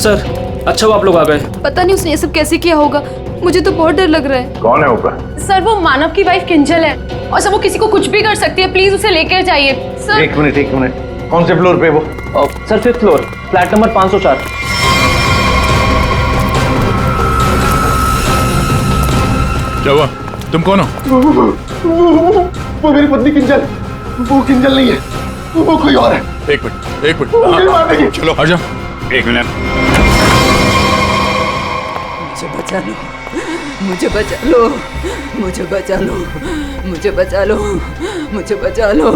Sir अच्छा वो आप लोग आ गए। पता नहीं उसने ये सब कैसे किया होगा, मुझे तो बहुत डर लग रहा है। कौन है ऊपर? सर वो मानव की वाइफ किंजल है और सर वो किसी को कुछ भी कर सकती है, प्लीज उसे लेकर जाइए सर। एक मिनट, कौन से फ्लोर पे वो? Sir 5th floor, flat number 504। क्या हुआ? तुम कौन हो? वो मेरी पत्नी किंजल। वो किंजल नहीं है, वो कोई और है। एक मिनट हाँ, चलो आ जाओ। एक मिनट। मुझे बचा लो, मुझे बचा लो, मुझे बचा लो, मुझे बचा लो,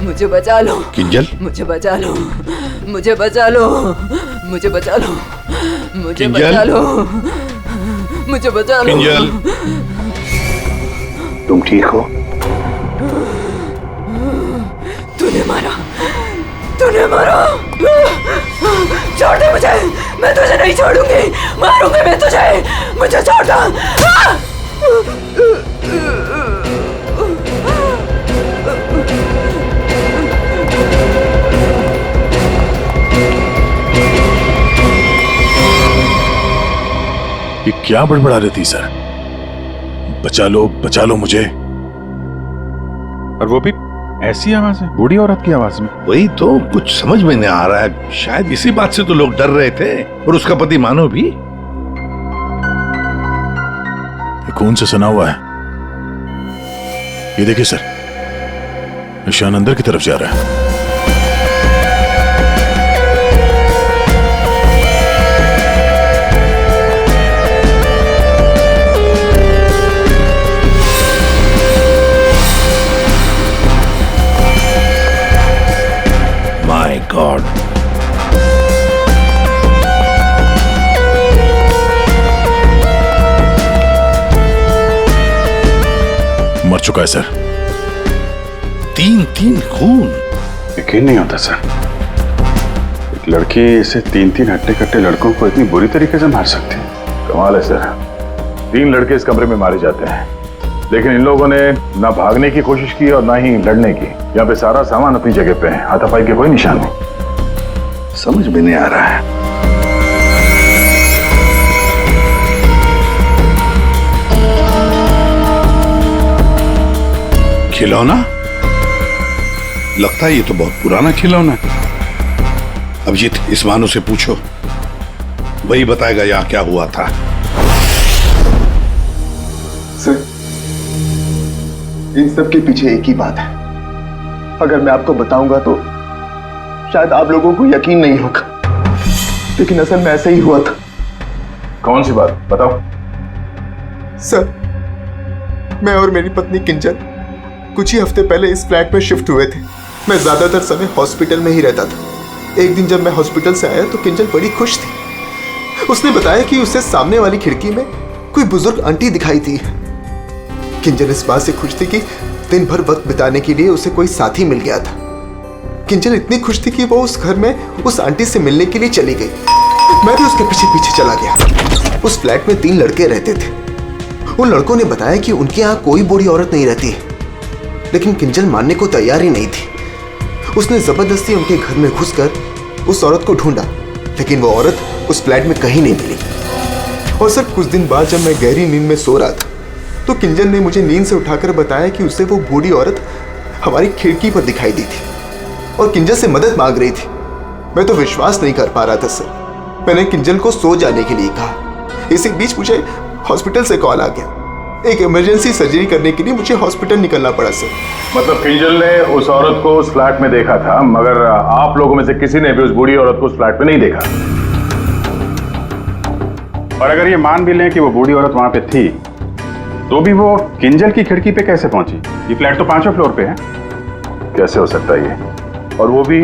मुझे बचा लो, किंजल मुझे बचा लो, मुझे बचा लो, मुझे बचा लो, मुझे बचा लो, मुझे बचा लो। किंजल तुम ठीक हो? तूने मारा, तूने मारा। छोड़ दे मुझे, मैं तुझे नहीं छोड़ूंगी, मारूंगी मैं तुझे, मुझे छोड़ दो। ये क्या बड़बड़ा रही थी सर? बचा लो मुझे। और वो भी ऐसी आवाज है, बूढ़ी औरत की आवाज में। वही तो कुछ समझ में नहीं आ रहा है। शायद इसी बात से तो लोग डर रहे थे, और उसका पति मानव भी। ये खून से सना हुआ है। ये देखिए सर, निशान अंदर की तरफ जा रहा है। My God. मर चुका है सर। 3 खून। यकीन नहीं होता सर, एक लड़की इसे 3 हट्टे कट्टे लड़कों को इतनी बुरी तरीके से मार सकती है। कमाल है सर, 3 लड़के इस कमरे में मारे जाते हैं, लेकिन इन लोगों ने ना भागने की कोशिश की और ना ही लड़ने की। यहाँ पे सारा सामान अपनी जगह पे है, हाथापाई के कोई निशान नहीं। समझ में नहीं आ रहा है। खिलौना? लगता है ये तो बहुत पुराना खिलौना है। अभिजीत, इस मानो से पूछो, वही बताएगा यहाँ क्या हुआ था। सर, इन सब के पीछे एक ही बात है। अगर मैं आपको बताऊंगा तो शायद आप लोगों को यकीन नहीं होगा, लेकिन असल में ऐसा ही हुआ था। कौन सी बात बताओ? सर, मैं और मेरी पत्नी किंजल कुछ ही हफ्ते पहले इस फ्लैट में शिफ्ट हुए थे। मैं ज्यादातर समय हॉस्पिटल में ही रहता था। एक दिन जब मैं हॉस्पिटल से आया तो किंजल बड़ी खुश थी। उसने बताया कि उसे सामने वाली खिड़की में कोई बुजुर्ग आंटी दिखाई थी। किंजल इस बात से खुश थी कि दिन भर वक्त बिताने के लिए उसे कोई साथी मिल गया था। किंजल इतनी खुश थी कि वो उस घर में उस आंटी से मिलने के लिए चली गई। मैं भी उसके पीछे पीछे चला गया। उस फ्लैट में 3 लड़के रहते थे। उन लड़कों ने बताया कि उनके यहाँ कोई बूढ़ी औरत नहीं रहती है, लेकिन किंजल मानने को तैयार ही नहीं थी। उसने जबरदस्ती उनके घर में घुसकर उस औरत को ढूंढा, लेकिन वो औरत उस फ्लैट में कहीं नहीं मिली। और सर, कुछ दिन बाद जब मैं गहरी नींद में सो रहा था तो किंजल ने मुझे नींद से उठाकर बताया कि उसे वो बूढ़ी औरत हमारी खिड़की पर दिखाई दी थी और किंजल से मदद मांग रही थी। मैं तो विश्वास नहीं कर पा रहा था सर। मैंने किंजल को सो जाने के लिए कहा। इसी बीच मुझे हॉस्पिटल से कॉल आ गया। एक इमरजेंसी सर्जरी करने के लिए मुझे हॉस्पिटल निकलना पड़ा सर। मतलब किंजल ने उस औरत को उस फ्लैट में देखा था, मगर आप लोगों में से किसी ने भी उस बूढ़ी औरत को उस फ्लैट में नहीं देखा। और अगर ये मान भी लें कि वो बूढ़ी औरत वहां पे थी, तो भी वो किंजल की खिड़की पे कैसे पहुंची? ये फ्लैट तो 5वें फ्लोर पे है। कैसे हो सकता है ये? और वो भी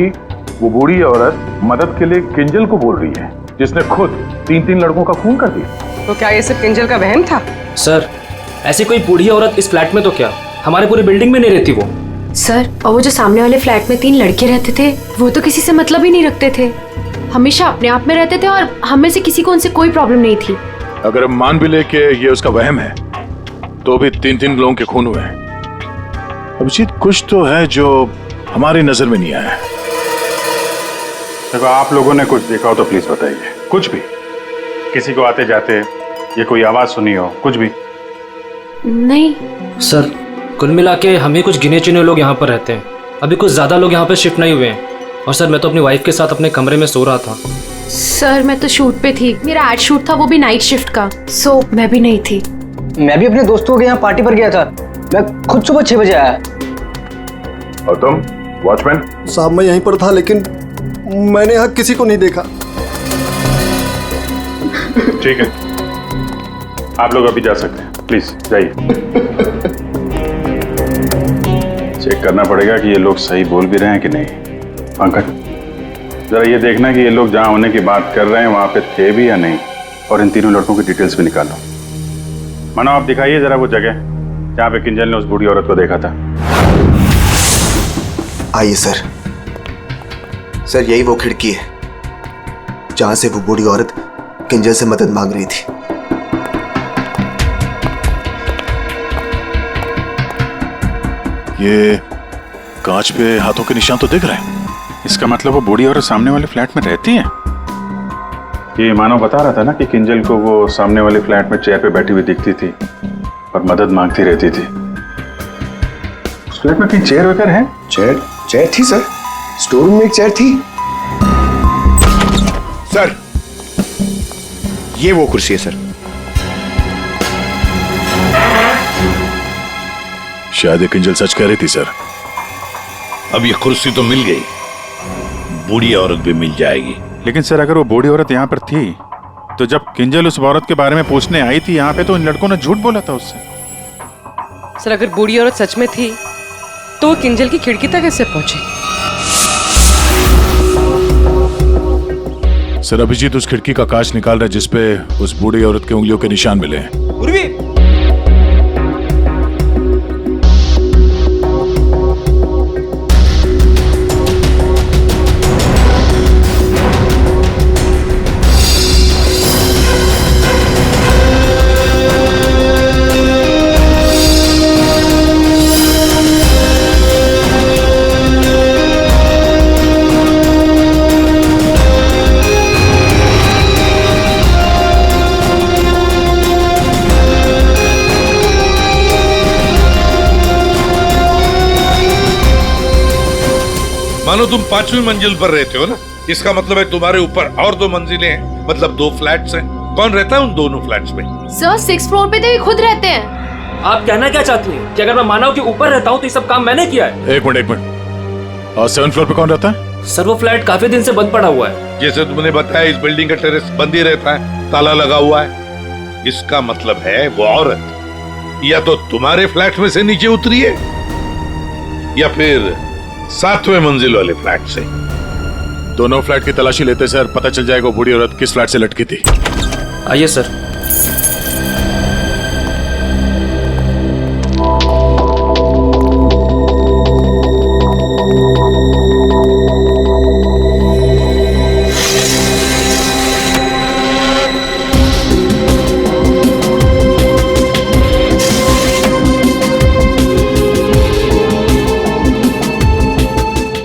वो बूढ़ी औरत मदद के लिए किंजल को बोल रही है, जिसने खुद 3 लड़कों का खून कर दिया। तो क्या ये सब किंजल का वहम था? सर ऐसी कोई बूढ़ी औरत इस फ्लैट में तो क्या, हमारे पूरी बिल्डिंग में नहीं रहती वो। सर, और वो जो सामने वाले फ्लैट में 3 लड़के रहते थे, वो तो किसी से मतलब ही नहीं रखते थे। हमेशा अपने आप में रहते थे और हम में से किसी को उनसे कोई प्रॉब्लम नहीं थी। अगर हम मान भी ले कि ये उसका वहम है, तो भी 3 लोगों के खून हुए हैं। अभिजीत, कुछ तो है जो हमारी नजर में नहीं आया। देखो, आप लोगों ने कुछ देखा हो तो प्लीज बताइए, कुछ भी, किसी को आते जाते ये कोई आवाज सुनी हो, कुछ भी। नहीं सर, कुल मिला के हम ही कुछ गिने चुने लोग यहाँ पर रहते हैं। अभी कुछ ज़्यादा लोग यहाँ पर शिफ्ट नहीं हुए हैं। और सर, मैं तो अपनी वाइफ के साथ अपने कमरे में सो रहा था। सर, मैं तो शूट पे थी, मेरा एड शूट था, वो भी नाइट शिफ्ट का, सो मैं भी नहीं थी। मैं भी अपने दोस्तों के यहाँ पार्टी पर गया था, मैं खुद सुबह 6 बजे आया। और तुम वॉचमैन? साहब, मैं यहीं पर था, लेकिन मैंने यहाँ किसी को नहीं देखा। ठीक है, आप लोग अभी जा सकते हैं, प्लीज जाइए। चेक करना पड़ेगा कि ये लोग सही बोल भी रहे हैं कि नहीं। पंकज, जरा ये देखना कि ये लोग जहां होने की बात कर रहे हैं वहां पे थे भी या नहीं, और इन तीनों लड़कों की डिटेल्स भी निकालो। मानो, आप दिखाइए जरा वो जगह जहां पे किंजल ने उस बूढ़ी औरत को देखा था। आइए सर। सर, यही वो खिड़की है जहां से वो बूढ़ी औरत किंजल से मदद मांग रही थी। ये कांच पे हाथों के निशान तो दिख रहे हैं। इसका मतलब वो बूढ़ी औरत सामने वाले फ्लैट में रहती है। ये मानव बता रहा था ना कि किंजल को वो सामने वाले फ्लैट में चेयर पे बैठी हुई दिखती थी और मदद मांगती रहती थी। उस फ्लैट में कहीं चेयर वगैरह है? चेयर थी सर, स्टोर रूम में एक चेयर थी। सर, ये वो कुर्सी है सर। शायद ये किंजल सच कह रही थी सर। अब ये कुर्सी तो मिल गई, बूढ़ी औरत भी मिल जाएगी। लेकिन सर, अगर वो बूढ़ी औरत यहाँ पर थी तो जब किंजल उस औरत के बारे में पूछने आई थी यहाँ पे, तो इन लड़कों ने झूठ बोला था उससे। सर, अगर बूढ़ी औरत सच में थी तो वो किंजल की खिड़की तक कैसे पहुंची? सर, अभिजीत उस खिड़की का कांच निकाल रहा है जिसपे उस बूढ़ी औरत के उंगलियों के निशान मिले हैं। मानो तुम 5वीं मंजिल पर रहते हो ना, इसका मतलब है तुम्हारे ऊपर और 2 मंजिलें हैं, मतलब 2 फ्लैट्स हैं। कौन रहता है उन दोनों फ्लैट्स में? सर, 6th फ्लोर पे तो ये खुद रहते हैं। आप कहना क्या चाहती हैं कि अगर मैं मानव के ऊपर रहता हूँ तो ये सब काम मैंने किया है? एक मिनट। और 7th फ्लोर पे कौन रहता है? सर, वो फ्लैट काफी दिन से बंद पड़ा हुआ है। जैसे तुमने बताया, इस बिल्डिंग का टेरेस बंद ही रहता है, ताला लगा हुआ है। इसका मतलब है वो औरत या तो तुम्हारे फ्लैट में से नीचे उतरी है या फिर 7वें मंजिल वाले फ्लैट से। दोनों फ्लैट की तलाशी लेते सर, पता चल जाएगा वो बूढ़ी औरत किस फ्लैट से लटकी थी। आइए सर।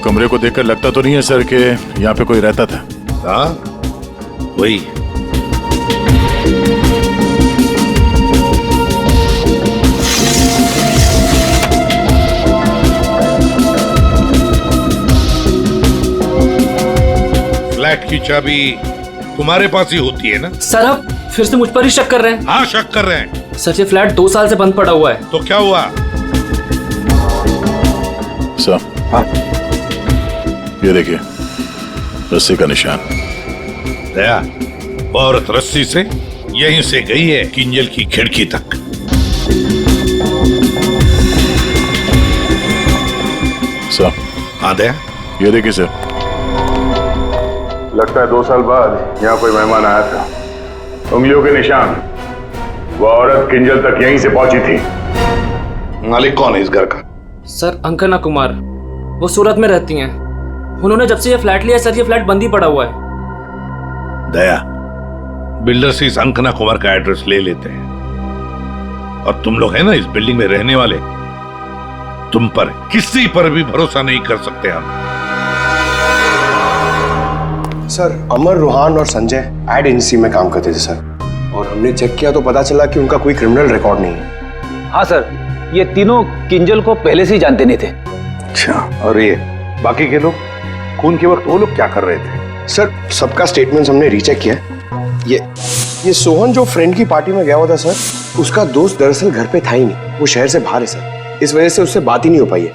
कमरे को देखकर लगता तो नहीं है सर कि यहाँ पे कोई रहता था। हाँ, वही। फ्लैट की चाबी तुम्हारे पास ही होती है ना? सर, आप फिर से मुझ पर ही शक कर रहे हैं? हाँ, शक कर रहे हैं। सर, ये फ्लैट 2 साल से बंद पड़ा हुआ है। तो क्या हुआ? सर, हाँ, ये देखिए, रस्सी का निशान। दया, औरत रस्सी से यहीं से गई है किंजल की खिड़की तक। सर, हाँ दया, ये देखिए सर। लगता है 2 साल बाद यहाँ कोई मेहमान आया था। उंगलियों के निशान, वो औरत किंजल तक यहीं से पहुंची थी। मालिक कौन है इस घर का? सर, अंकना कुमार, वो सूरत में रहती हैं। उन्होंने जब से ये फ्लैट लिया सर, ये फ्लैट बंद ही पड़ा हुआ है। दया, बिल्डर से इस अंकना कुमार का एड्रेस ले लेते हैं, और तुम लोग है ना इस बिल्डिंग में रहने वाले, तुम पर किसी पर भी भरोसा नहीं कर सकते हम। सर अमर, रोहान और संजय एड एजेंसी में काम करते थे सर, और हमने चेक किया तो पता चला कि उनका कोई क्रिमिनल रिकॉर्ड नहीं है। हाँ सर, ये तीनों किंजल को पहले से ही जानते नहीं थे। अच्छा, और ये बाकी के लोग, खून के वक्त वो लोग क्या कर रहे थे? सर सबका स्टेटमेंट्स हमने रीचेक किया। ये सोहन जो फ्रेंड की पार्टी में गया हुआ था सर, उसका दोस्त दरअसल घर पे था ही नहीं, वो शहर से बाहर है सर, इस वजह से उससे बात ही नहीं हो पाई है।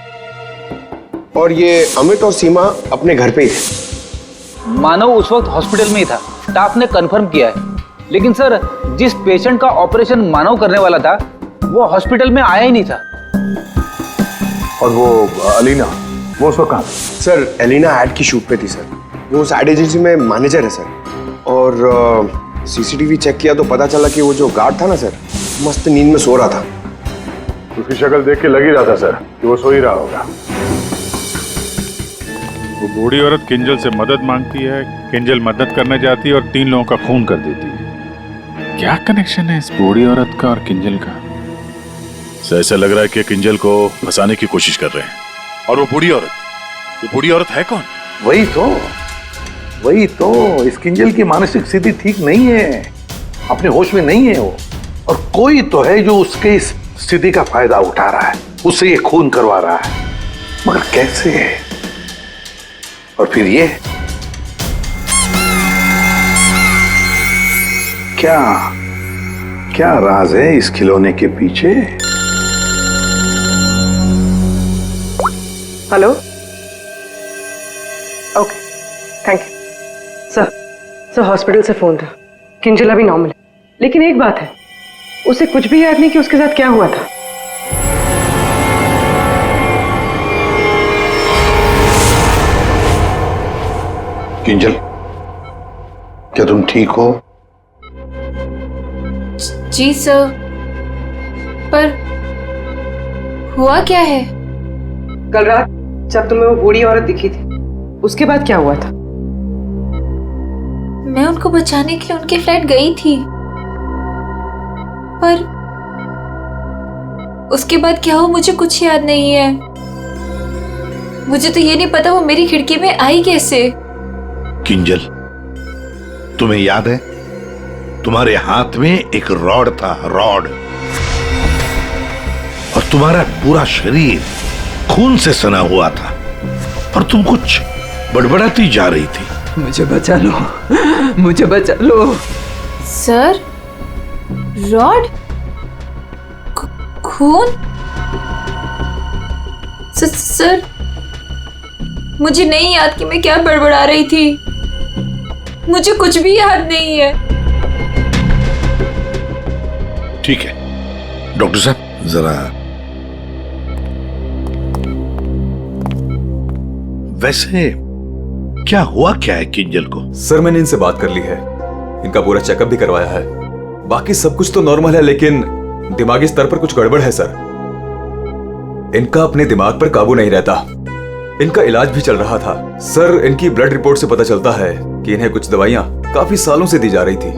और ये अमित और सीमा अपने घर पे ही थे। मानव उस वक्त हॉस्पिटल में ही था, स्टाफ ने कंफर्म किया है। लेकिन सर, जिस पेशेंट का ऑपरेशन मानव करने वाला था वो हॉस्पिटल में आया ही नहीं था। और वो अलीना, वो उसको कहाँ? सर एलिना एड की शूट पे थी सर, वो उस एड एजेंसी में मैनेजर है सर। और सीसीटीवी चेक किया तो पता चला कि वो जो गार्ड था ना सर, मस्त नींद में सो रहा था। उसकी शक्ल देख के लग ही रहा था सर कि वो सो ही रहा होगा। वो बूढ़ी औरत किंजल से मदद मांगती है, किंजल मदद करने जाती है और 3 लोगों का खून कर देती है। क्या कनेक्शन है इस बूढ़ी औरत का और किंजल का? ऐसा लग रहा है कि किंजल को फंसाने की कोशिश कर रहे हैं। और वो बूढ़ी औरत है कौन? वही तो इस किंजल की मानसिक स्थिति ठीक नहीं है, अपने होश में नहीं है वो, और कोई तो है जो उसके इस स्थिति का फायदा उठा रहा है, उससे ये खून करवा रहा है, मगर कैसे? और फिर ये क्या राज है इस खिलौने के पीछे? Hello, okay, thank you. Sir hospital से फोन था, किंजल अभी नॉर्मल है, लेकिन एक बात है, उसे कुछ भी याद नहीं कि उसके साथ क्या हुआ था। किंजल, क्या तुम ठीक हो? जी सर, पर हुआ क्या है? कल रात जब तुम्हें वो बूढ़ी औरत दिखी थी, उसके बाद क्या हुआ था? मैं उनको बचाने के लिए उनके फ्लैट गई थी, पर उसके बाद क्या हुआ मुझे कुछ याद नहीं है। मुझे तो ये नहीं पता वो मेरी खिड़की में आई कैसे। किंजल, तुम्हें याद है तुम्हारे हाथ में एक रॉड था, रॉड, और तुम्हारा पूरा शरीर खून से सना हुआ था, और तुम कुछ बड़बड़ाती जा रही थी। मुझे बचा लो, मुझे बचा लो। सर, रॉड, खून? सर, मुझे नहीं याद कि मैं क्या बड़बड़ा रही थी, मुझे कुछ भी याद नहीं है। ठीक है डॉक्टर साहब, जरा वैसे क्या हुआ क्या है किंजल को? सर मैंने इनसे बात कर ली है, इनका पूरा चेकअप भी करवाया है, बाकी सब कुछ तो नॉर्मल है, लेकिन दिमागी स्तर पर कुछ गड़बड़ है सर। इनका अपने दिमाग पर काबू नहीं रहता। इनका इलाज भी चल रहा था सर। इनकी ब्लड रिपोर्ट से पता चलता है कि इन्हें कुछ दवाइयां काफी सालों से दी जा रही थी।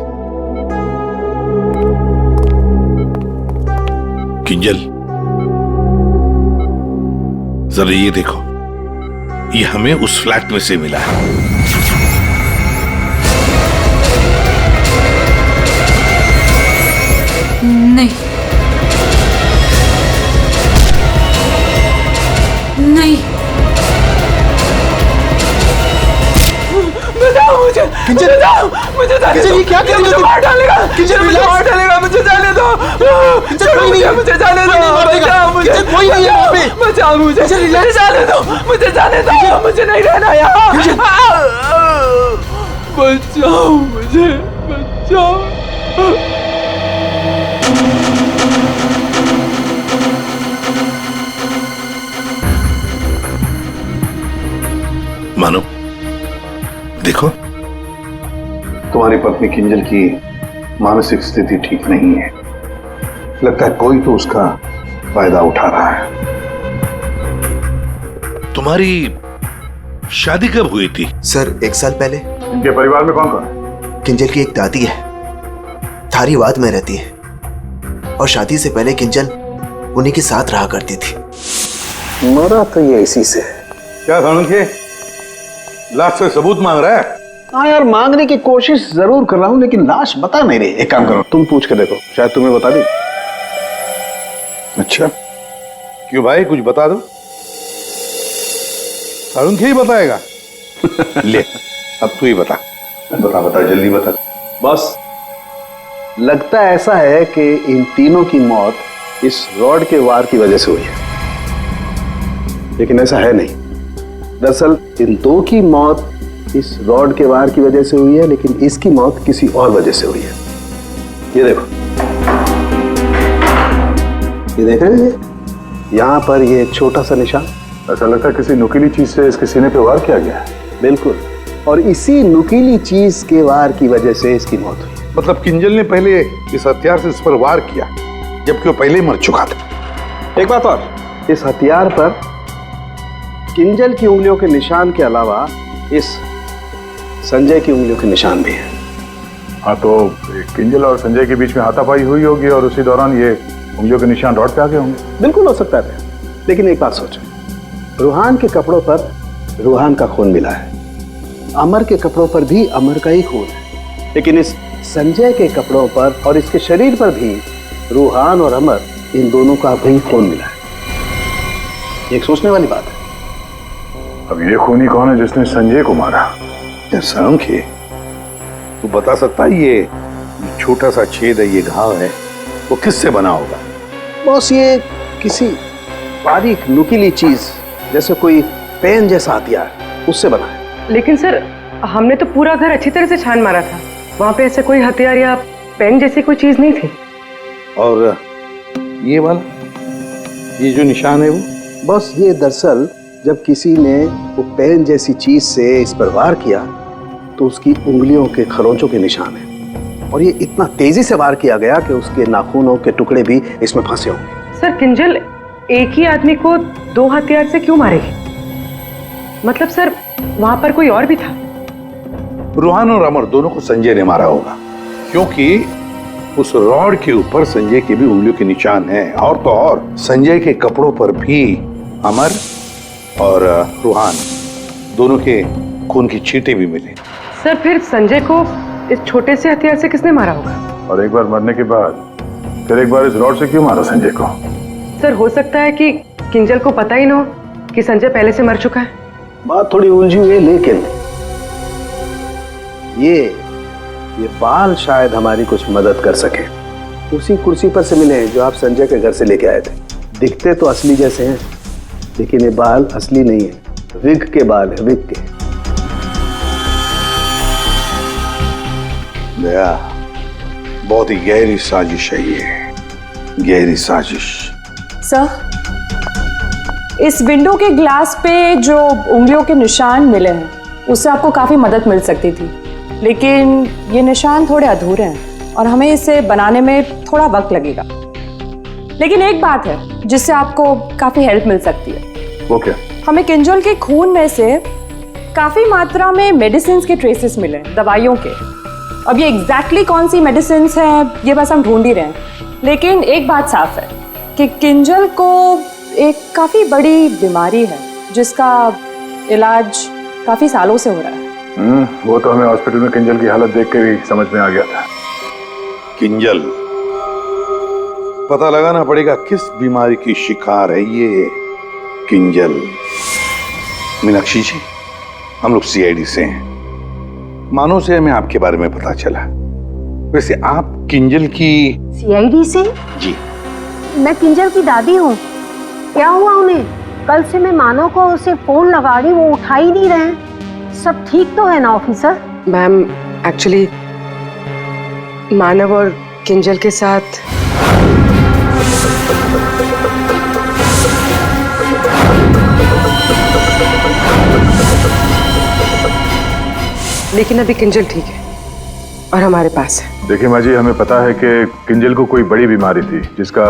किंजल, जरा ये देखो, ये हमें उस फ्लैट में से मिला है। नहीं, नहीं, बताओ मुझे, किंजल, मुझे जाने दो। ये क्या कर रही हो? मुझे मार डालेगा, किंजल, मुझे मार डालेगा, मुझे जाने दो। कोई नहीं है, मुझे जाने दो, बचाओ मुझे, कोई नहीं है यहाँ पे। बचाओ मुझे, जाने दो, मुझे जाने दो, मुझे नहीं रहना यहाँ। बचाओ मुझे, बचाओ। मानो, देखो, तुम्हारी पत्नी किंजल की मानसिक स्थिति ठीक नहीं है, लगता है कोई तो उसका फायदा उठा रहा है। तुम्हारी शादी कब हुई थी? सर 1 साल पहले। इनके परिवार में कौन कौन है? किंजल की एक दादी है, धारीवाद में रहती है, और शादी से पहले किंजल उन्हीं के साथ रहा करती थी। मरा तो ये इसी से। क्या समझ के लास्ट से सबूत मांग रहा है? हाँ यार, मांगने की कोशिश जरूर कर रहा हूँ, लेकिन लाश बता नहीं रही। एक काम करो, तुम पूछ के देखो, शायद तुम्हें बता दी। अच्छा, क्यों भाई, कुछ बता दो। अरुण ही बताएगा। ले, अब तू ही बता। बता जल्दी बता। बस लगता ऐसा है कि इन तीनों की मौत इस रॉड के वार की वजह से हुई है, लेकिन ऐसा है नहीं। दरअसल इन दो की मौत इस रॉड के वार की वजह से हुई है, लेकिन इसकी मौत किसी और वजह से हुई है। ये देखो, ये देख रहे हैं, यहाँ पर ये छोटा सा निशान। ऐसा लगता है किसी नुकीली चीज से इसके सीने पे वार किया गया है। बिल्कुल, और इसी नुकीली चीज के वार की वजह से इसकी मौत हुई। मतलब किंजल ने पहले इस हथियार से इस पर वार किया, जबकि वो पहले ही मर चुका था। एक बात और, इस हथियार पर किंजल की उंगलियों के निशान के अलावा इस संजय की उंगलियों के निशान भी हैं। हाँ, तो किंजल और संजय के बीच में हाथापाई हुई होगी और उसी दौरान ये उंगलियों के निशान रॉड पे आ गए होंगे। बिल्कुल हो सकता है, लेकिन एक बात सोचो, रूहान के कपड़ों पर रूहान का खून मिला है, अमर के कपड़ों पर भी अमर का ही खून है, लेकिन इस संजय के कपड़ों पर और इसके शरीर पर भी रूहान और अमर, इन दोनों का भी खून मिला है। एक सोचने वाली बात है। अब ये खूनी कौन है जिसने संजय को मारा? सांखे, तू बता सकता है ये छोटा सा छेद है, ये घाव है, वो किससे बना होगा? बॉस, ये किसी बारीक नुकीली चीज जैसे कोई पेन जैसा हथियार, उससे बना है। लेकिन सर, हमने तो पूरा घर अच्छी तरह से छान मारा था, वहां पे ऐसे कोई हथियार या पेन जैसी कोई चीज नहीं थी। और ये वाला, ये जो निशान है वो? बस ये दरअसल जब किसी ने वो पेन जैसी चीज से इस पर वार किया तो उसकी उंगलियों के खरोंचों के निशान है, और ये इतना तेजी से वार किया गया कि उसके नाखूनों के टुकड़े भी इसमें फंसे होंगे। सर, किंजल एक ही आदमी को दो हथियार से क्यों मारेगी? मतलब सर, वहां पर कोई और भी था? रूहान और अमर दोनों को संजय ने मारा होगा, क्योंकि उस रॉड के ऊपर संजय के भी उंगलियों के निशान हैं, और तो और संजय के कपड़ों पर भी अमर और रूहान दोनों के खून की छींटे भी मिले। सर, फिर संजय को इस छोटे से हथियार से किसने मारा होगा? और एक बार मरने के बाद फिर एक बार इस रॉड से क्यों मारा संजय को? सर, हो सकता है कि किंजल को पता ही ना हो कि संजय पहले से मर चुका है। बात थोड़ी उलझी हुई है, लेकिन ये बाल शायद हमारी कुछ मदद कर सके। उसी कुर्सी पर से मिले हैं जो आप संजय के घर से लेके आए थे। दिखते तो असली जैसे हैं, लेकिन ये बाल असली नहीं है, विग के बाल है, विग के। दया, बहुत ही गहरी साजिश है ये, गहरी साजिश। सर, इस विंडो के ग्लास पे जो उंगलियों के निशान मिले हैं, उससे आपको काफ़ी मदद मिल सकती थी, लेकिन ये निशान थोड़े अधूरे हैं और हमें इसे बनाने में थोड़ा वक्त लगेगा। लेकिन एक बात है जिससे आपको काफ़ी हेल्प मिल सकती है। वो क्या? हमें किंजल के खून में से काफ़ी मात्रा में मेडिसिन के ट्रेसेस मिले, दवाइयों के। अब ये एग्जैक्टली कौन सी मेडिसिन हैं ये बस हम ढूंढ ही रहे हैं, लेकिन एक बात साफ है कि किंजल को एक काफ़ी बड़ी बीमारी है जिसका इलाज काफ़ी सालों से हो रहा है। वो तो हमें हॉस्पिटल में किंजल की हालत देख के ही समझ में आ गया था। किंजल, पता लगाना पड़ेगा किस बीमारी की शिकार है ये किंजल। मीनाक्षी जी, हम लोग सीआईडी से हैं, मानो से हमें आपके बारे में पता चला। वैसे आप किंजल की? सीआईडी से? जी। मैं किंजल की दादी हूँ। क्या हुआ उन्हें? कल से मैं मानव को उसे फोन लगा रही, वो उठा ही नहीं रहे। सब ठीक तो है ना ऑफिसर? मैम, एक्चुअली मानव और किंजल के साथ लेकिन अभी किंजल ठीक है और हमारे पास है। देखिए माँ जी, हमें पता है कि किंजल को कोई बड़ी बीमारी थी जिसका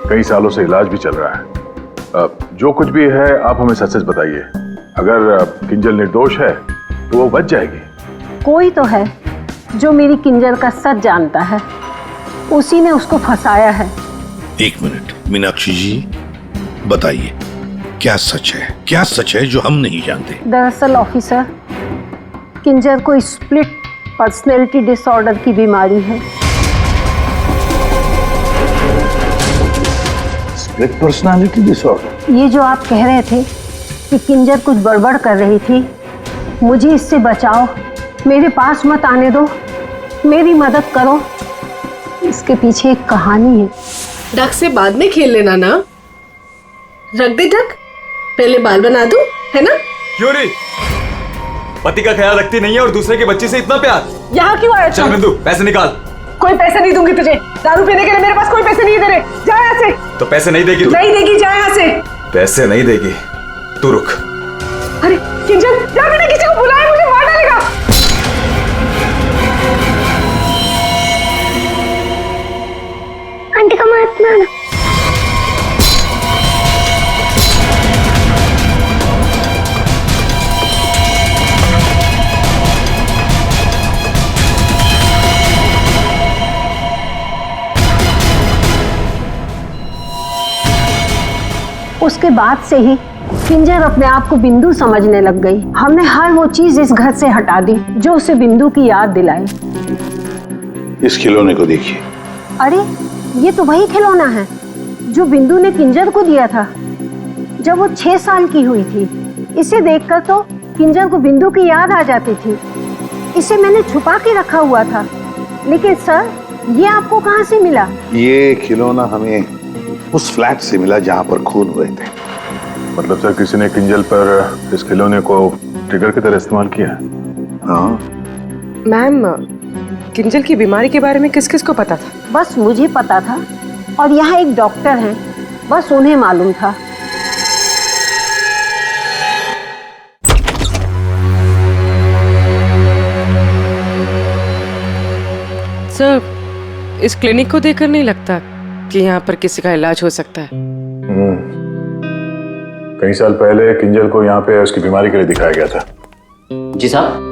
कई सालों से इलाज भी चल रहा है। जो कुछ भी है आप हमें सच सच बताइए। अगर किंजल निर्दोष है तो वो बच जाएगी। कोई तो है जो मेरी किंजल का सच जानता है, उसी ने उसको फंसाया है। एक मिनट मीनाक्षी जी, बताइए क्या सच है, क्या सच है जो हम नहीं जानते? दरअसल ऑफिसर, किंजर को स्प्लिट पर्सनैलिटी डिसऑर्डर की बीमारी है। Split personality disorder? ये जो आप कह रहे थे कि किंजर कुछ गड़बड़ कर रही थी, मुझे इससे बचाओ, मेरे पास मत आने दो, मेरी मदद करो। इसके पीछे एक कहानी है। ढक से बाद में खेल लेना ना, रख दे ढक, पहले बाल बना दो, है ना? क्यों रे? पति का ख्याल रखती नहीं है और दूसरे के बच्चे से इतना प्यार। यहाँ क्यों आया? चल बिंदु, पैसे निकाल। कोई पैसे नहीं दूंगी तुझे, दारू पीने के लिए मेरे पास कोई पैसे नहीं दे रहे। जा यहाँ से। तो पैसे नहीं देगी? नहीं देगी, जा यहाँ से। पैसे नहीं देगी, तू रुक। अरे किंजल, जा, मैंने किसी को बुलाया, मुझे मार डालेगा। आंटी का मत मारना। उसके बाद से ही किंजर अपने आप को बिंदु समझने लग गई। हमने हर वो चीज इस घर से हटा दी जो उसे बिंदु की याद दिलाए। इस खिलौने को देखिए। अरे ये तो वही खिलौना है जो बिंदु ने किंजर को दिया था जब वो 6 साल की हुई थी। इसे देखकर तो किंजर को बिंदु की याद आ जाती थी। इसे मैंने छुपा के रखा हुआ था। लेकिन सर, ये आपको कहाँ से मिला? ये खिलौना हमें उस फ्लैट से मिला जहाँ पर खून हुए थे। मतलब सर, किसी ने किंजल पर इस खिलौने को ट्रिगर की तरह इस्तेमाल किया? हाँ मैम, किंजल की बीमारी के बारे में किस किस को पता था? बस मुझे पता था और यहाँ एक डॉक्टर हैं, बस उन्हें मालूम था। सर, इस क्लिनिक को देखकर नहीं लगता कि यहाँ पर किसी का इलाज हो सकता है। कई साल पहले किंजल को यहाँ पे उसकी बीमारी के लिए दिखाया गया था। जी साहब।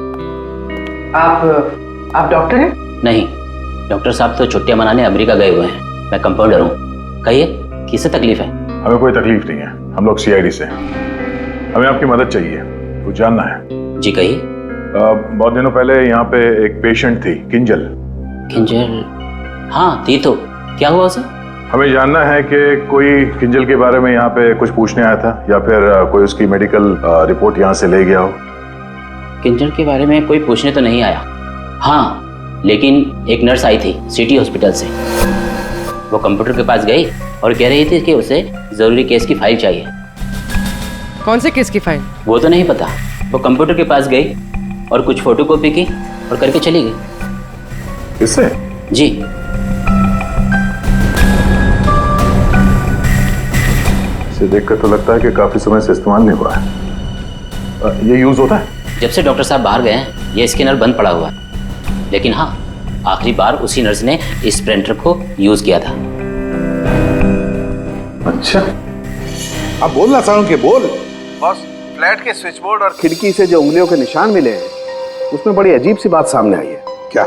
आप डॉक्टर हैं? नहीं, डॉक्टर साहब तो छुट्टियां मनाने अमेरिका गए हुए हैं। मैं कंपाउंडर हूँ। कहिए, किससे तकलीफ है? हमें कोई तकलीफ नहीं है, हम लोग CID से हैं। हमें आपकी मदद चाहिए, कुछ जानना है। जी कहिए। बहुत दिनों पहले यहाँ पे एक पेशेंट थी, किंजल। किंजल? हाँ थी तो, क्या हुआ उसे? हमें जानना है कि कोई किंजल के बारे में यहाँ पे कुछ पूछने आया था या फिर कोई उसकी मेडिकल रिपोर्ट यहाँ से ले गया हो। किंजल के बारे में कोई पूछने तो नहीं आया। हाँ, लेकिन एक नर्स आई थी सिटी हॉस्पिटल से। वो कंप्यूटर के पास गई और कह रही थी कि उसे जरूरी केस की फाइल चाहिए। कौन से केस की फाइल? वो तो नहीं पता। वो कंप्यूटर के पास गई और कुछ फोटोकॉपी की और करके चली गई। इससे? जी। इसे देखकर तो लगता है कि काफी समय से इस्तेमाल नहीं हुआ है। ये यूज होता है? जब से डॉक्टर साहब बाहर गए हैं ये स्कैनर बंद पड़ा हुआ है। लेकिन हाँ, आखिरी बार उसी नर्स ने इस प्रिंटर को यूज किया था। अच्छा, अब बोलना साउंड के बोल। बस, फ्लैट के स्विच बोर्ड और खिड़की से जो उंगलियों के निशान मिले हैं उसमें बड़ी अजीब सी बात सामने आई है। क्या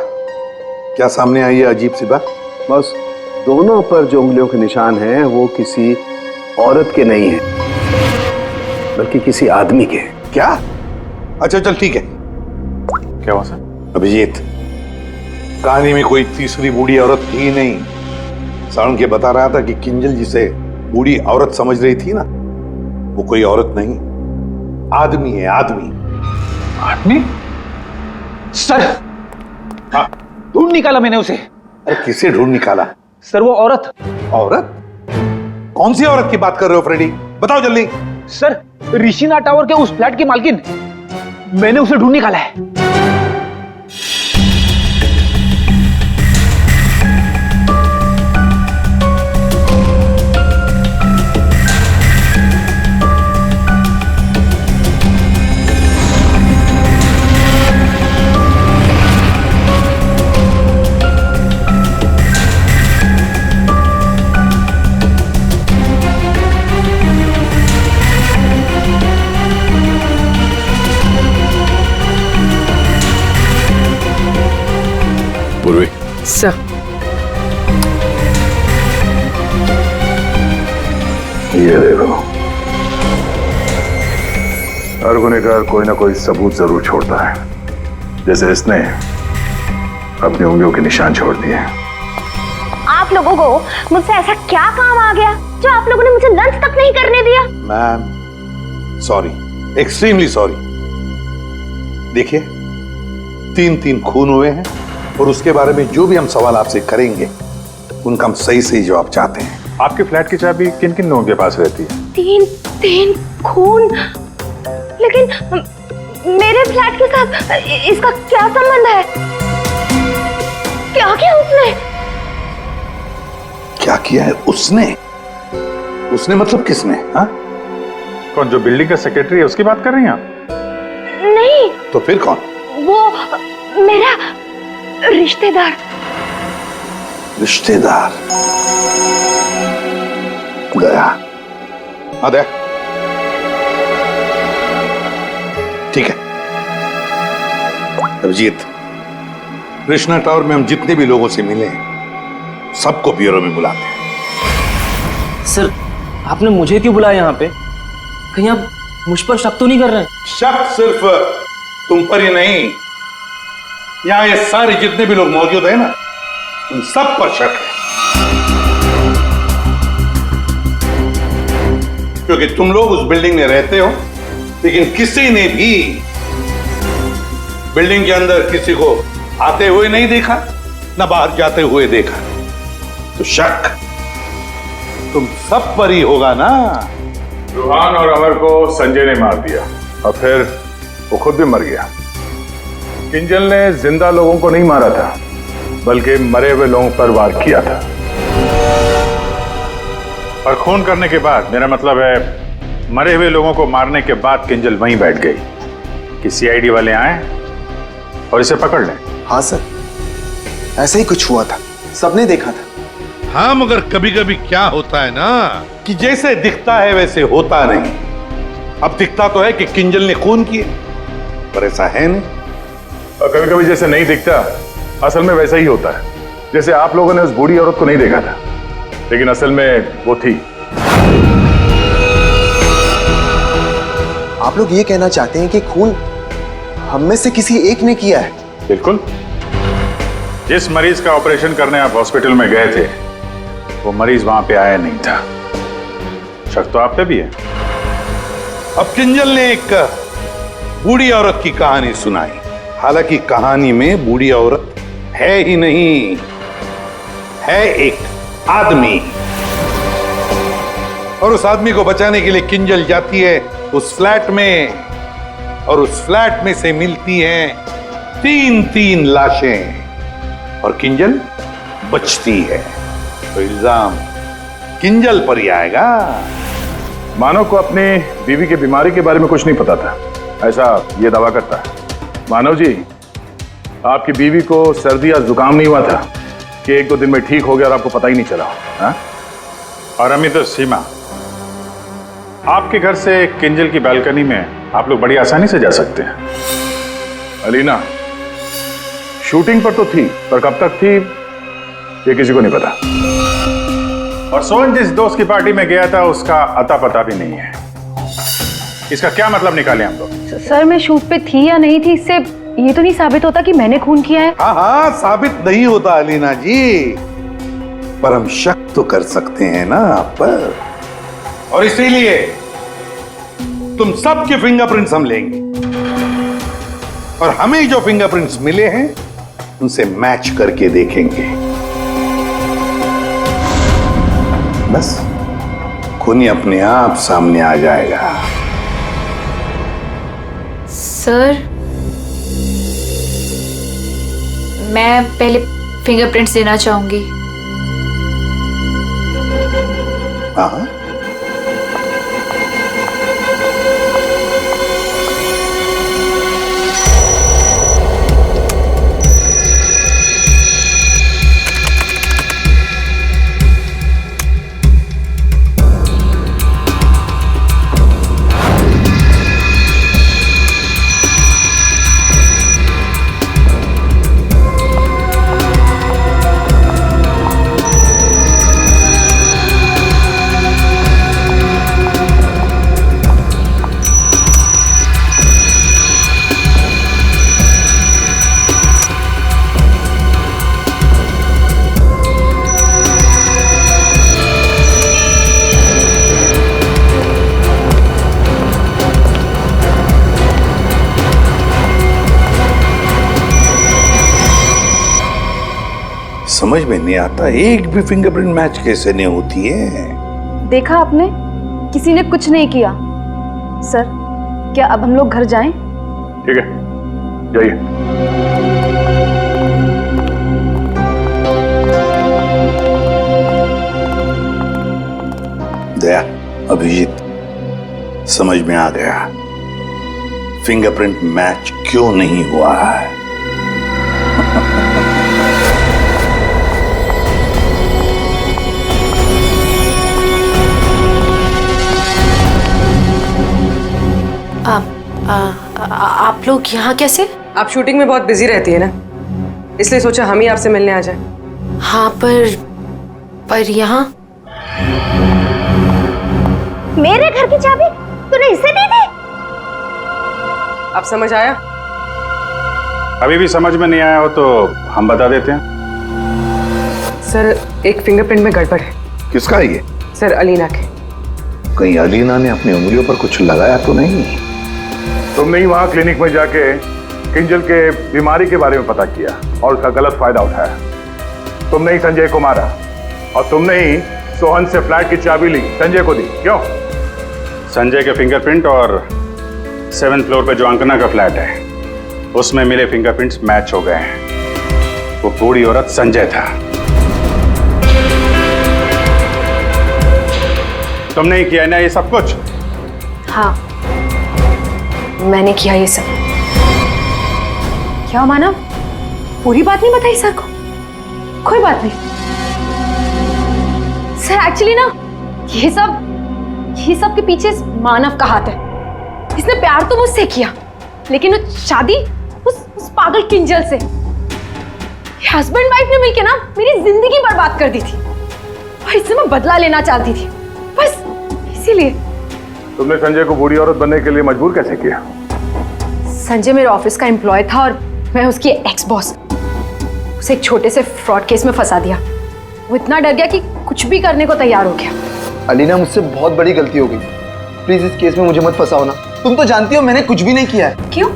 क्या सामने आई है अजीब सी बात? बस, दोनों पर जो उंगलियों के निशान हैं वो किसी औरत के नहीं है बल्कि किसी आदमी के। क्या? अच्छा चल ठीक है। क्या हुआ सर? अभिजीत, कहानी में कोई तीसरी बूढ़ी औरत थी नहीं। साउंड के बता रहा था कि किंजल जिसे बूढ़ी औरत समझ रही थी ना, वो कोई औरत नहीं, आदमी है। आदमी? आदमी? सर, हाँ, ढूंढ निकाला मैंने उसे। अरे किसे ढूंढ निकाला? सर, वो औरत। औरत? कौन सी औरत की बात कर रहे हो फ्रेडी? बताओ जल्दी। सर, ऋषिना टावर के उस फ्लैट की मालकिन, मैंने उसे ढूंढ निकाला है। सर, ये देखो, हर गुनहगार कोई ना कोई सबूत जरूर छोड़ता है। जैसे इसने अपनी उंगलियों के निशान छोड़ दिए। आप लोगों को मुझसे ऐसा क्या काम आ गया जो आप लोगों ने मुझे लंच तक नहीं करने दिया? Ma'am sorry, extremely sorry. देखिए 3 खून हुए हैं और उसके बारे में जो भी हम सवाल आपसे करेंगे उनका हम सही सही जवाब चाहते हैं। आपके फ्लैट की चाबी किन किन लोगों के पास रहती है? 3 खून, लेकिन मेरे फ्लैट के साथ इसका क्या संबंध है? क्या किया उसने? क्या किया है उसने? उसने मतलब किसने? हाँ? कौन, जो बिल्डिंग का सेक्रेटरी है उसकी बात कर रही हैं आप? नहीं। तो फिर कौन? वो मेरा रिश्तेदार। रिश्तेदार गया। अरे ठीक है अभिजीत, कृष्णा टावर में हम जितने भी लोगों से मिले सबको ब्यूरो में बुलाते हैं। सर आपने मुझे क्यों बुलाया यहाँ पे? कहीं आप मुझ पर शक तो नहीं कर रहे हैं? शक सिर्फ तुम पर ही नहीं, यहाँ ये सारे जितने भी लोग मौजूद हैं ना, उन सब पर शक है। क्योंकि तुम लोग उस बिल्डिंग में रहते हो, लेकिन किसी ने भी बिल्डिंग के अंदर किसी को आते हुए नहीं देखा, ना बाहर जाते हुए देखा। तो शक तुम सब पर ही होगा ना। रूहान और अमर को संजय ने मार दिया और फिर वो खुद भी मर गया। किंजल ने जिंदा लोगों को नहीं मारा था, बल्कि मरे हुए लोगों पर वार किया था। और खून करने के बाद, मेरा मतलब है मरे हुए लोगों को मारने के बाद किंजल वहीं बैठ गई कि सीआईडी वाले आए और इसे पकड़ लें। हाँ सर, ऐसा ही कुछ हुआ था, सबने देखा था। हाँ, मगर कभी कभी क्या होता है ना कि जैसे दिखता है वैसे होता नहीं। अब दिखता तो है कि किंजल ने खून किए, पर ऐसा है नहीं। और कभी कभी जैसे नहीं दिखता, असल में वैसा ही होता है। जैसे आप लोगों ने उस बूढ़ी औरत को नहीं देखा था, लेकिन असल में वो थी। आप लोग ये कहना चाहते हैं कि खून हम में से किसी एक ने किया है? बिल्कुल। जिस मरीज का ऑपरेशन करने आप हॉस्पिटल में गए थे, वो मरीज वहां पे आया नहीं था। शक तो आप पे भी है। अब किंजल ने एक बूढ़ी औरत की कहानी सुनाई। हालांकि कहानी में बूढ़ी औरत है ही नहीं, है एक आदमी। और उस आदमी को बचाने के लिए किंजल जाती है उस फ्लैट में, और उस फ्लैट में से मिलती हैं 3 लाशें, और किंजल बचती है। तो इल्जाम किंजल पर ही आएगा। मानव को अपने बीवी की बीमारी के बारे में कुछ नहीं पता था, ऐसा ये दावा करता है। मानव जी, आपकी बीवी को सर्दी या जुकाम नहीं हुआ था कि 1-2 दिन में ठीक हो गया और आपको पता ही नहीं चला? हाँ? और अमित और सीमा, आपके घर से किंजल की बालकनी में आप लोग बड़ी आसानी से जा सकते हैं। अलीना शूटिंग पर तो थी, पर कब तक थी ये किसी को नहीं पता। और सोहन जिस दोस्त की पार्टी में गया था, उसका अता पता भी नहीं है। इसका क्या मतलब निकाले हम लोग? सर मैं शूट पे थी या नहीं थी, इससे ये तो नहीं साबित होता कि मैंने खून किया है। हाँ हाँ, साबित नहीं होता अलीना जी, पर हम शक तो कर सकते हैं ना आप पर। और इसीलिए तुम सबके फिंगरप्रिंट्स हम लेंगे, और हमें जो फिंगरप्रिंट्स मिले हैं उनसे मैच करके देखेंगे। बस खूनी अपने आप सामने आ जाएगा। सर मैं पहले फिंगरप्रिंट्स देना चाहूंगी। हाँ, समझ में नहीं आता, एक भी फिंगरप्रिंट मैच कैसे नहीं होती है। देखा आपने, किसी ने कुछ नहीं किया। सर, क्या अब हम लोग घर जाएं? ठीक है, जाइए। दया, अभिजीत, समझ में आ गया फिंगरप्रिंट मैच क्यों नहीं हुआ है। आप लोग यहाँ कैसे? आप शूटिंग में बहुत बिजी रहती है ना, इसलिए सोचा हम ही आपसे मिलने आ जाएं। हाँ, पर यहाँ मेरे घर की चाबी तूने इसे दी थी? अब समझ आया? अभी भी समझ में नहीं आया हो तो हम बता देते हैं। सर, एक फिंगरप्रिंट में गड़बड़ है। किसका है ये? सर, अलीना के। कहीं अलीना ने अपनी उंगलियों पर कुछ लगाया तो नहीं? तुमने ही वहां क्लिनिक में जाके किंजल के बीमारी के बारे में पता किया और उसका गलत फायदा उठाया। तुमने ही संजय को मारा और तुमने ही सोहन से फ्लैट की चाबी ली, संजय को दी। क्यों? संजय के फिंगरप्रिंट और 7th फ्लोर पे जो अंकना का फ्लैट है उसमें मिले फिंगरप्रिंट्स मैच हो गए हैं। वो बूढ़ी औरत संजय था। तुमने ही किया ना ये सब कुछ? हाँ, मैंने किया ये सब। क्या मानव, पूरी बात नहीं बताई सर को? कोई बात नहीं सर, एक्चुअली ना ये सब के पीछे मानव का हाथ है। इसने प्यार तो मुझसे किया, लेकिन वो शादी उस पागल किंजल से। हस्बैंड वाइफ ने मिलकर ना मेरी जिंदगी बर्बाद कर दी थी और इससे मैं बदला लेना चाहती थी, बस इसीलिए। तुमने संजय को बूढ़ी औरत बनने के लिए मजबूर कैसे किया? संजय मेरे ऑफिस का एम्प्लॉय था और मैं उसकी एक्स बॉस। उसे एक छोटे से फ्रॉड केस में फंसा दिया। वो इतना डर गया कि कुछ भी करने को तैयार हो गया। अलीना, मुझसे बहुत बड़ी गलती हो गई, प्लीज इस केस में मुझे मत फंसाओ ना। तुम तो जानती हो मैंने कुछ भी नहीं किया है। क्यों?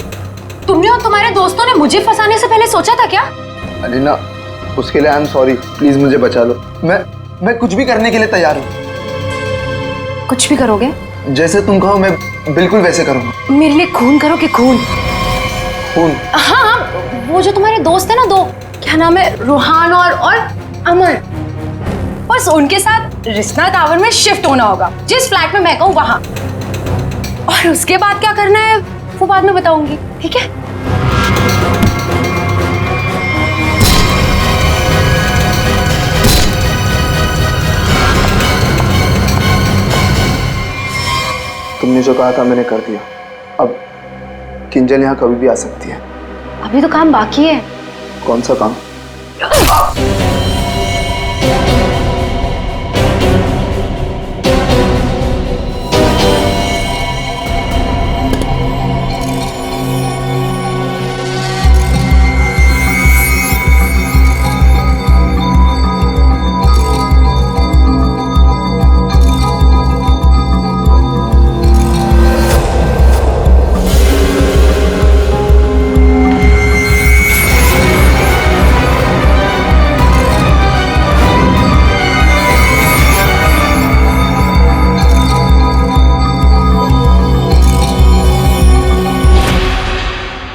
तुमने और तुम्हारे दोस्तों ने मुझे फंसाने से पहले सोचा था क्या? अलीना, उसके लिए आई एम सॉरी, प्लीज मुझे बचा लो। मैं कुछ भी करने के लिए तैयार हूँ। कुछ भी करोगे? जैसे तुम कहो मैं बिल्कुल वैसे करूँगा। मेरे लिए खून करोगे? खून? हाँ, वो जो तुम्हारे दोस्त है ना, दो, क्या नाम है, रूहान और अमर, बस उनके साथ रिश्ना टावर में शिफ्ट होना होगा, जिस फ्लैट में मैं कहूँ वहां। और उसके बाद क्या करना है वो बाद में बताऊंगी, ठीक है? तुमने जो कहा था मैंने कर दिया। अब किंजल यहाँ कभी भी आ सकती है। अभी तो काम बाकी है। कौन सा काम?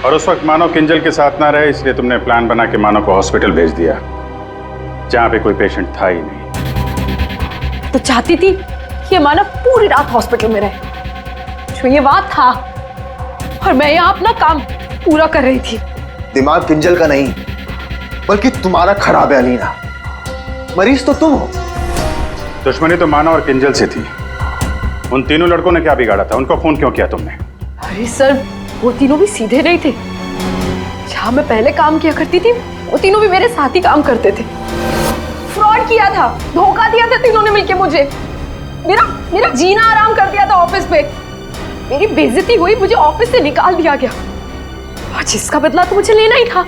और उस वक्त मानव किंजल के साथ ना रहे, इसलिए तुमने प्लान बना के मानव को हॉस्पिटल भेज दिया जहां पे कोई पेशेंट था ही नहीं। तो चाहती थी कि मानव पूरी रात हॉस्पिटल में रहे, जो ये बात था, और मैं यहाँ अपना काम पूरा कर रही थी। दिमाग किंजल का नहीं बल्कि तुम्हारा खराब है अलीना। मरीज तो तुम हो। दुश्मनी तो मानव और किंजल से थी। उन तीनों लड़कों ने क्या बिगाड़ा था? उनको फोन क्यों किया तुमने? अरे सर, वो तीनों भी सीधे नहीं थे। जहां मैं पहले काम किया करती थी वो तीनों भी मेरे साथ ही काम करते थे। फ्रॉड किया था, धोखा दिया था तीनों ने मिलके मुझे। मेरा जीना आराम कर दिया था ऑफिस पे। मेरी बेइज्जती हुई, मुझे ऑफिस से निकाल दिया गया और जिसका बदला तो मुझे लेना ही था।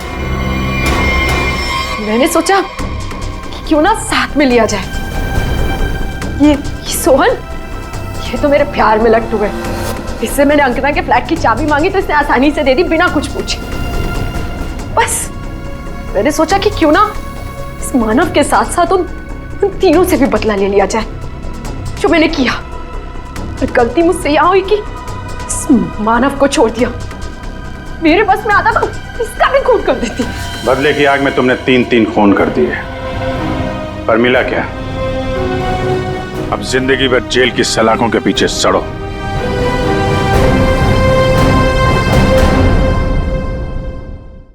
मैंने सोचा कि क्यों ना साथ में लिया जाए। ये सोहन, ये तो मेरे प्यार में लट्टू है। इससे मैंने अंकना के फ्लैट की चाबी मांगी तो इसने आसानी से दे दी, बिना कुछ पूछे। बस मैंने सोचा कि क्यों ना इस इस मानव के साथ साथ उन तीनों से भी बदला ले लिया जाए जो मैंने किया। और गलती मुझसे यहां हुई कि इस मानव को छोड़ दिया। मेरे बस में आता तो इसका भी खून कर देती। बदले की आग में तुमने 3 खून कर दिए, पर मिला क्या? अब जिंदगी भर जेल की सलाखों के पीछे सड़ो।